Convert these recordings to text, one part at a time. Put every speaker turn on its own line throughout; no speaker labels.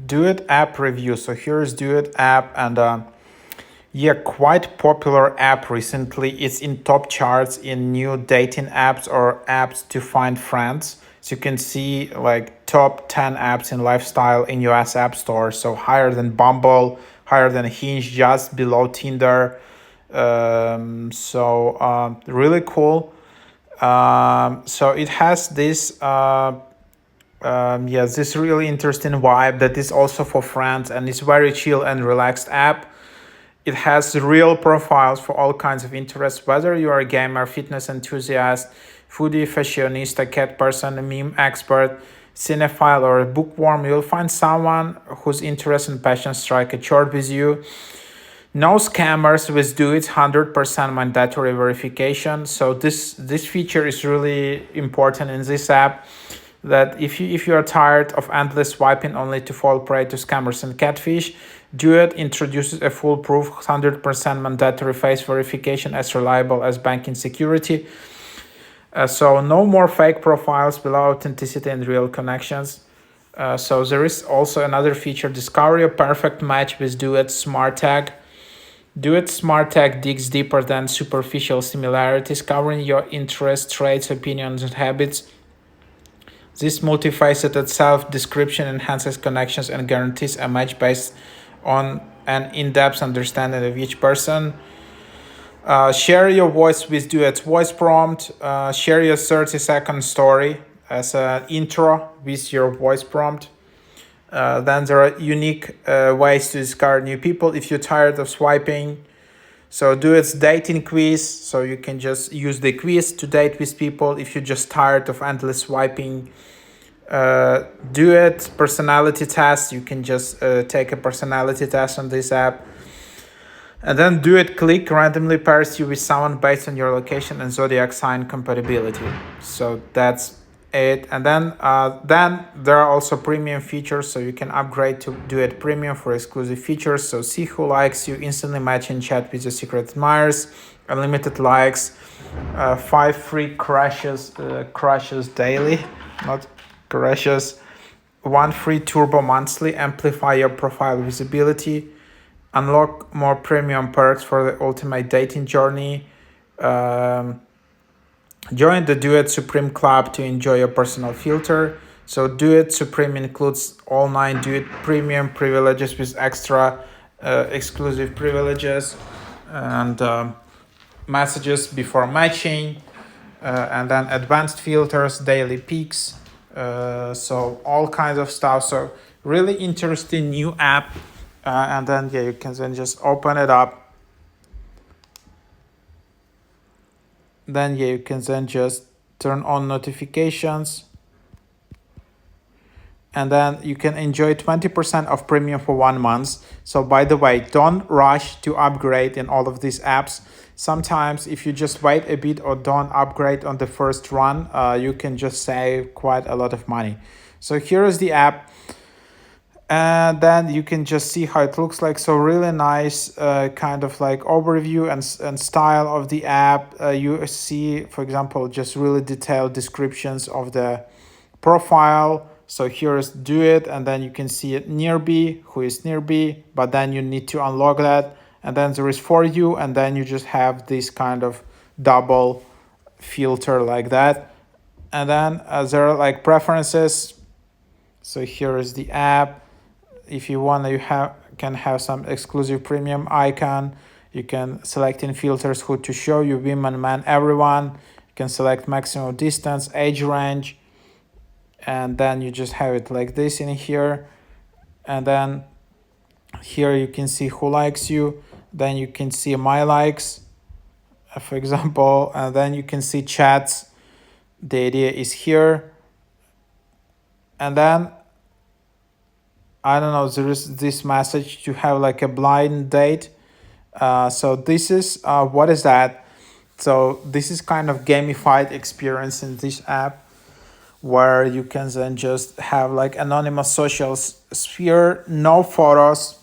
Duet app review. So here's Duet app, and yeah, quite popular app recently. It's in top charts in new dating apps or apps to find friends. So you can see like top 10 apps in lifestyle in US App Store. So higher than Bumble, higher than Hinge, just below Tinder. Really cool. So it has this yes, this really interesting vibe that is also for friends, and it's very chill and relaxed app. It has real profiles for all kinds of interests, whether you are a gamer, fitness enthusiast, foodie, fashionista, cat person, a meme expert, cinephile, or a bookworm. You'll find someone whose interests and passions strike a chord with you. No scammers with Do It 100% mandatory verification. So this feature is really important in this app, that if you are tired of endless swiping only to fall prey to scammers and catfish, Duet introduces a foolproof 100% mandatory face verification as reliable as banking security. So no more fake profiles below authenticity and real connections. So there is also another feature, discover your perfect match with Duet Smart Tag. Duet Smart Tag digs deeper than superficial similarities, covering your interests, traits, opinions, and habits. This multifaceted self-description enhances connections and guarantees a match based on an in-depth understanding of each person. Share your voice with Duet's voice prompt. Share your 30-second story as an intro with your voice prompt. Then there are unique ways to discover new people if you're tired of swiping. So Duet's dating quiz. So you can just use the quiz to date with people if you're just tired of endless swiping. Duet personality test. You can just take a personality test on this app. And then Duet Click randomly pairs you with someone based on your location and zodiac sign compatibility. So that's it. And then there are also premium features, so you can upgrade to Duet Premium for exclusive features. So see who likes you, instantly match and chat with your secret admirers, unlimited likes, 5 free crushes daily, not crushes, 1 free turbo monthly, amplify your profile visibility, unlock more premium perks for the ultimate dating journey. Join the Duet Supreme Club to enjoy your personal filter. So Duet Supreme includes all 9 Duet Premium privileges with extra exclusive privileges and messages before matching, and then advanced filters, daily peaks, so all kinds of stuff. So really interesting new app. And then yeah, you can then just open it up. Then yeah, you can then just turn on notifications, and then you can enjoy 20% of premium for 1 month. So by the way, don't rush to upgrade in all of these apps. Sometimes if you just wait a bit or don't upgrade on the first run, you can just save quite a lot of money. So here is the app, and then you can just see how it looks like. So really nice kind of like overview and style of the app. You see, for example, just really detailed descriptions of the profile. So here's Duet, and then you can see it nearby, who is nearby, but then you need to unlock that. And then there is for you, and then you just have this kind of double filter like that. And then there are like preferences. So here is the app. If you want, you can have some exclusive premium icon. You can select in filters who to show you, women, men, everyone. You can select maximum distance, age range, and then you just have it like this in here. And then here you can see who likes you. Then you can see my likes, for example, and then you can see chats. The idea is here. And then I don't know, there is this message to have like a blind date. So this is, what is that? So this is kind of gamified experience in this app, where you can then just have like anonymous social sphere, no photos,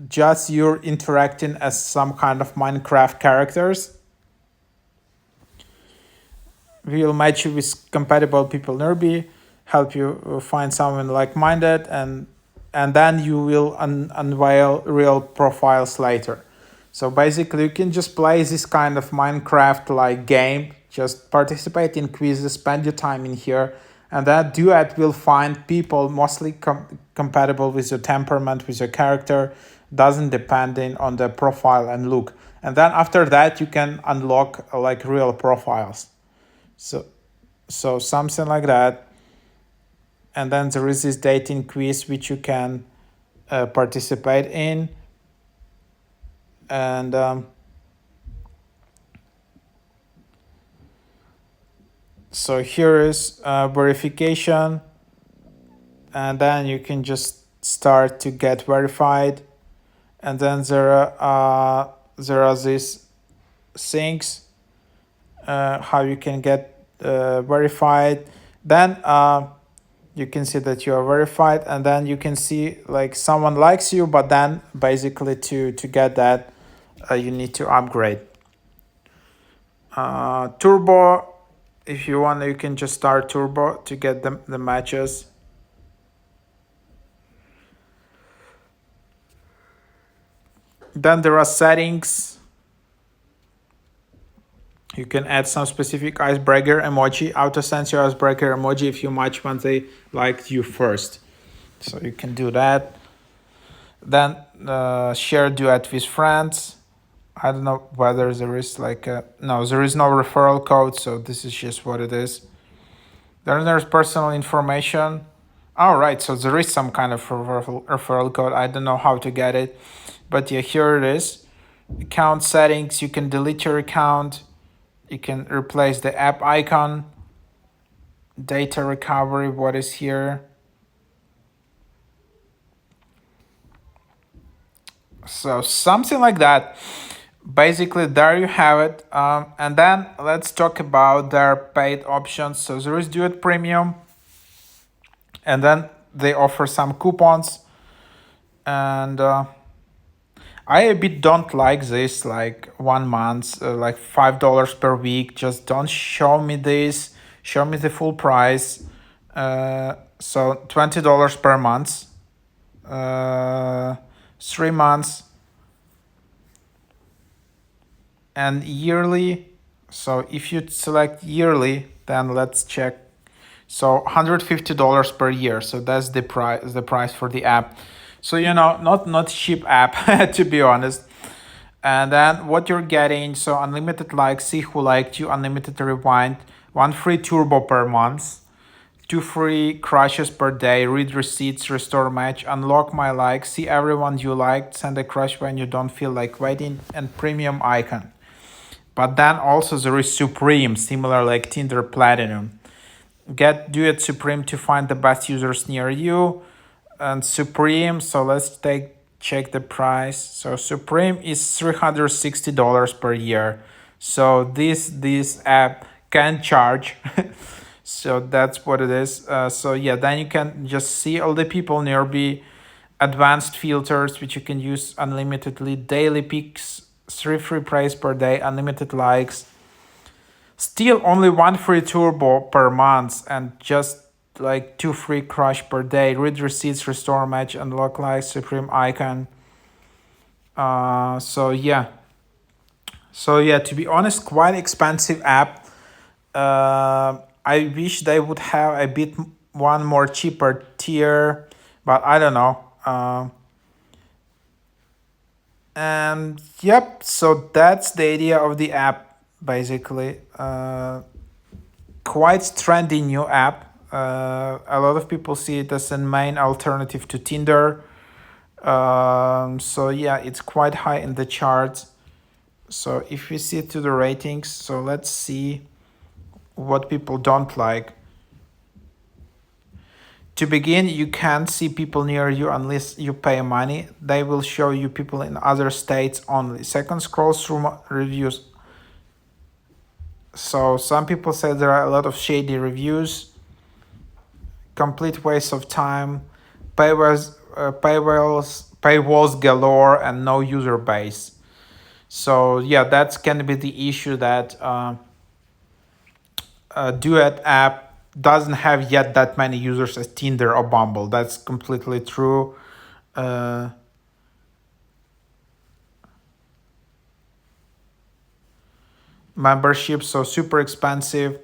just you're interacting as some kind of Minecraft characters. We'll match you with compatible people nearby. help you find someone like-minded, and then you will unveil real profiles later. So basically, you can just play this kind of Minecraft like game, just participate in quizzes, spend your time in here, and that Duet will find people mostly compatible with your temperament, with your character, doesn't depending on the profile and look. And then after that, you can unlock like real profiles. So something like that. And then there is this dating quiz which you can participate in, and so here is verification, and then you can just start to get verified, and then there are these things how you can get verified. Then you can see that you are verified, and then you can see like someone likes you, but then basically to get that you need to upgrade. Turbo, if you want, you can just start turbo to get the matches. Then there are settings. You can add some specific icebreaker emoji, auto sends your icebreaker emoji if you match when they liked you first. So you can do that. Then share duet with friends. I don't know whether there is like no, there is no referral code, so this is just what it is. Then there's personal information. All right, so there is some kind of referral code. I don't know how to get it, but yeah, here it is. Account settings. You can delete your account. You can replace the app icon. Data recovery. What is here? So something like that. Basically, there you have it. And then let's talk about their paid options. So there is Duet Premium, and then they offer some coupons. And I a bit don't like this, like 1 month, like $5 per week. Just don't show me this. Show me the full price. So $20 per month, 3 months, and yearly. So if you select yearly, then let's check. So $150 per year. So that's the price for the app. So not cheap app to be honest. And then what you're getting, so unlimited likes, see who liked you, unlimited rewind, 1 free turbo per month, 2 free crushes per day, read receipts, restore match, unlock my likes, see everyone you liked, send a crush when you don't feel like waiting, and premium icon. But then also there is Supreme, similar like Tinder Platinum. Get Duet Supreme to find the best users near you. And Supreme, so let's check the price. So Supreme is $360 per year. So this app can charge. So that's what it is. So yeah, then you can just see all the people nearby, advanced filters which you can use unlimitedly, daily pics, 3 free praise per day, unlimited likes. Still only 1 free turbo per month, and just like 2 free crush per day, read receipts, restore match, unlock likes, supreme icon. So yeah, to be honest, quite expensive app. I wish they would have a bit one more cheaper tier, but I don't know. And yep, so that's the idea of the app basically. Quite trendy new app. A lot of people see it as a main alternative to Tinder. So yeah, it's quite high in the charts. So if we see to the ratings, so let's see what people don't like. To begin, you can't see people near you unless you pay money. They will show you people in other states only. Second, scroll through reviews. So some people say there are a lot of shady reviews. Complete waste of time. Paywalls galore, and no user base. So yeah, that's can be the issue that Duet app doesn't have yet that many users as Tinder or Bumble. That's completely true. Uh, Membership, so super expensive.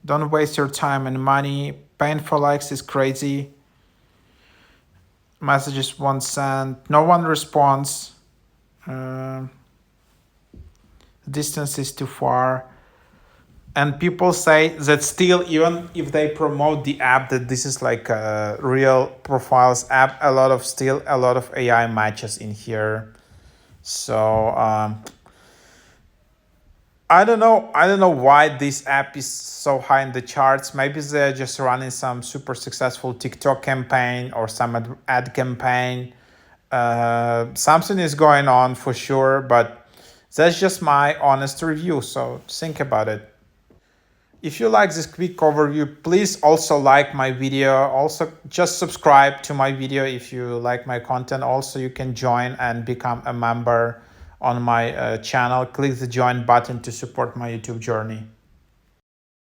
Don't waste your time and money. Paying for likes is crazy. Messages won't send. No one responds. Uh, Distance is too far. And people say that still, even if they promote the app that this is like a real profiles app, a lot of AI matches in here. So I don't know why this app is so high in the charts. Maybe they're just running some super successful TikTok campaign or some ad campaign. Something is going on for sure, but that's just my honest review. So think about it. If you like this quick overview, please also like my video. Also, just subscribe to my video if you like my content. Also, you can join and become a member on my channel. Click the join button to support my YouTube journey.